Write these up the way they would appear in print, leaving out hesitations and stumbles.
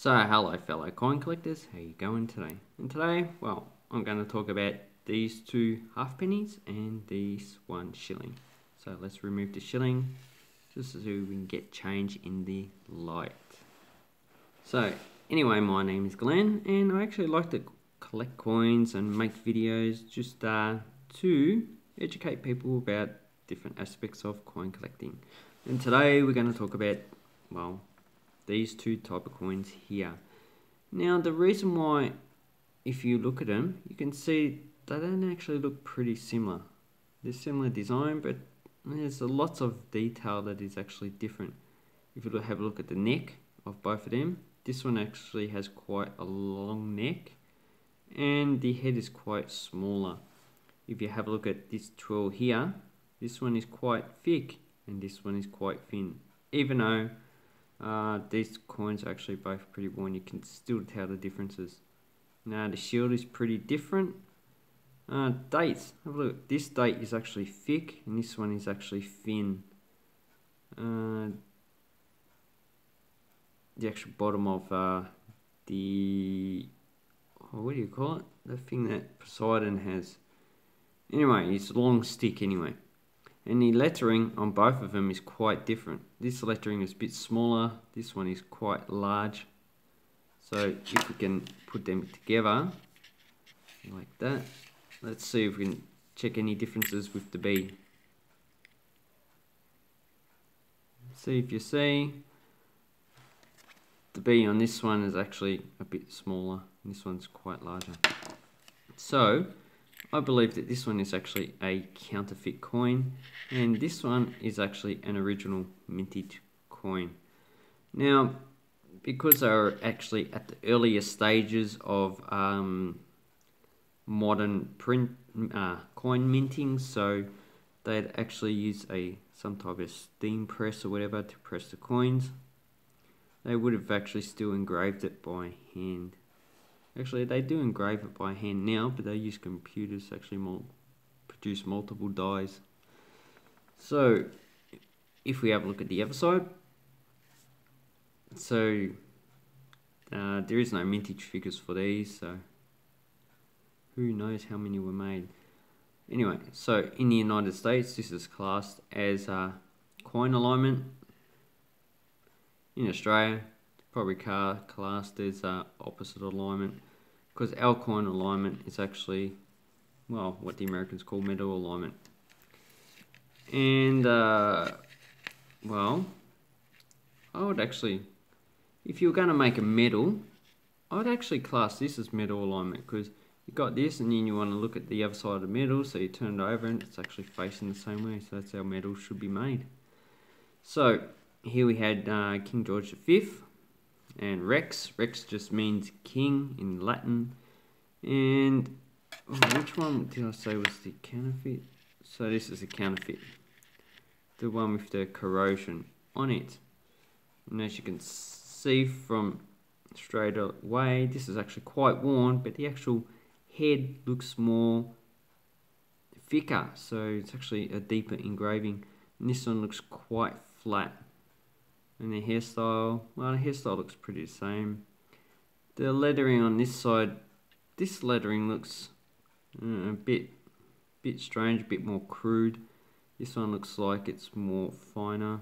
So hello fellow coin collectors, how you going today? And today, well, I'm going to talk about these two halfpennies and this one shilling. So let's remove the shilling just so we can get change in the light. So anyway, my name is Glenn and I actually like to collect coins and make videos just to educate people about different aspects of coin collecting. And today we're going to talk about, well, these two type of coins here. Now the reason why, if you look at them, you can see they don't actually look pretty similar. They're similar design, but there's lots of detail that is actually different. If you have a look at the neck of both of them, this one actually has quite a long neck and the head is quite smaller. If you have a look at this twirl here, this one is quite thick and this one is quite thin. Even though these coins are actually both pretty worn, you can still tell the differences. Now the shield is pretty different. Dates, have a look. This date is actually thick and this one is actually thin. The actual bottom of the, what do you call it? The thing that Poseidon has. Anyway, it's a long stick anyway. And the lettering on both of them is quite different. This lettering is a bit smaller, this one is quite large. So if we can put them together like that, let's see if we can check any differences with the B. See if you see, the B on this one is actually a bit smaller, and this one's quite larger. So I believe that this one is actually a counterfeit coin and this one is actually an original mintage coin. Now, because they are actually at the earlier stages of modern print coin minting, so they'd actually use some type of steam press or whatever to press the coins. They would have actually still engraved it by hand. Actually, they do engrave it by hand now, but they use computers to actually produce multiple dies. So, if we have a look at the other side, so there is no mintage figures for these, so who knows how many were made. Anyway, so in the United States, this is classed as coin alignment. In Australia, probably classed as opposite alignment, because our coin alignment is actually, well, what the Americans call medal alignment. And well, I would actually, if you were going to make a medal, I would actually class this as medal alignment, because you got this and then you want to look at the other side of the medal, so you turn it over and it's actually facing the same way. So that's how medals should be made. So here we had King George V and Rex. Rex just means king in Latin. And which one did I say was the counterfeit? So this is the counterfeit, the one with the corrosion on it. And as you can see from straight away, this is actually quite worn, but the actual head looks more thicker, so it's actually a deeper engraving. And this one looks quite flat. And the hairstyle, well, the hairstyle looks pretty the same. The lettering on this side, this lettering looks a bit strange, a bit more crude. This one looks like it's more finer,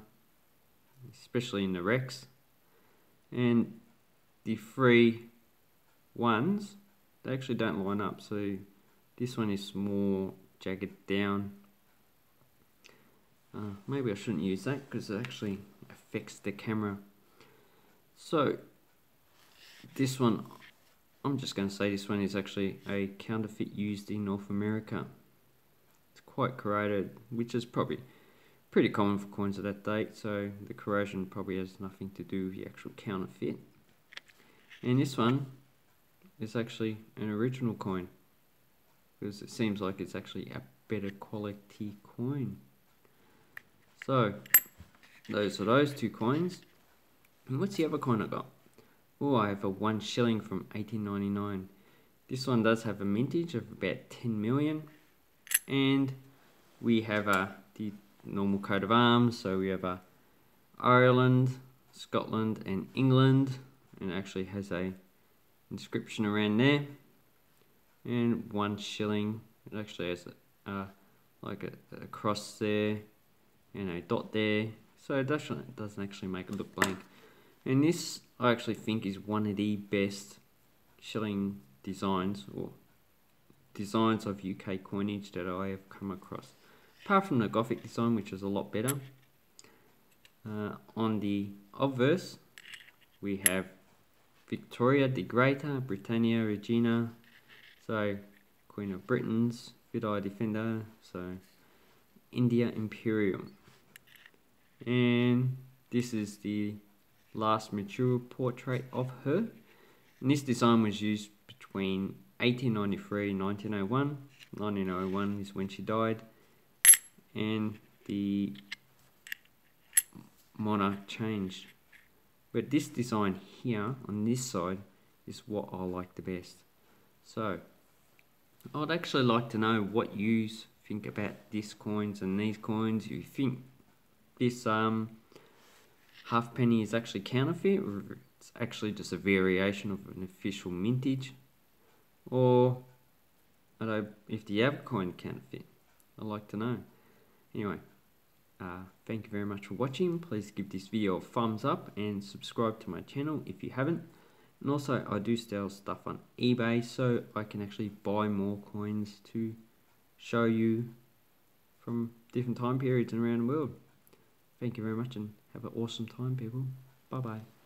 especially in the Rex. And the three ones, they actually don't line up, so this one is more jagged down. Maybe I shouldn't use that because it actually affects the camera. So this one, I'm just going to say this one is actually a counterfeit used in North America. It's quite corroded, which is probably pretty common for coins of that date, so the corrosion probably has nothing to do with the actual counterfeit. And this one is actually an original coin, because it seems like it's actually a better quality coin. So those are those two coins. And what's the other coin I got? Oh, I have a 1 shilling from 1899. This one does have a mintage of about 10 million. And we have the normal coat of arms. So we have Ireland, Scotland and England. and it actually has a inscription around there. And 1 shilling, it actually has like a cross there and a dot there, so it doesn't actually make it look blank. And this I actually think is one of the best shilling designs or designs of UK coinage that I have come across, apart from the Gothic design, which is a lot better. On the obverse we have Victoria the Greater, Britannia Regina, so Queen of Britain's, Fidei Defender, so India Imperium. And this is the last mature portrait of her. And this design was used between 1893 and 1901. 1901 is when she died, and the monarch changed. But this design here on this side is what I like the best. So I'd actually like to know what you think about this coins and these coins. You think this halfpenny is actually counterfeit, or it's actually just a variation of an official mintage, or if the other coin counterfeit? I'd like to know. Anyway, thank you very much for watching. Please give this video a thumbs up and subscribe to my channel if you haven't. And also, I do sell stuff on eBay, so I can actually buy more coins to show you from different time periods and around the world. Thank you very much and have an awesome time, people. Bye bye.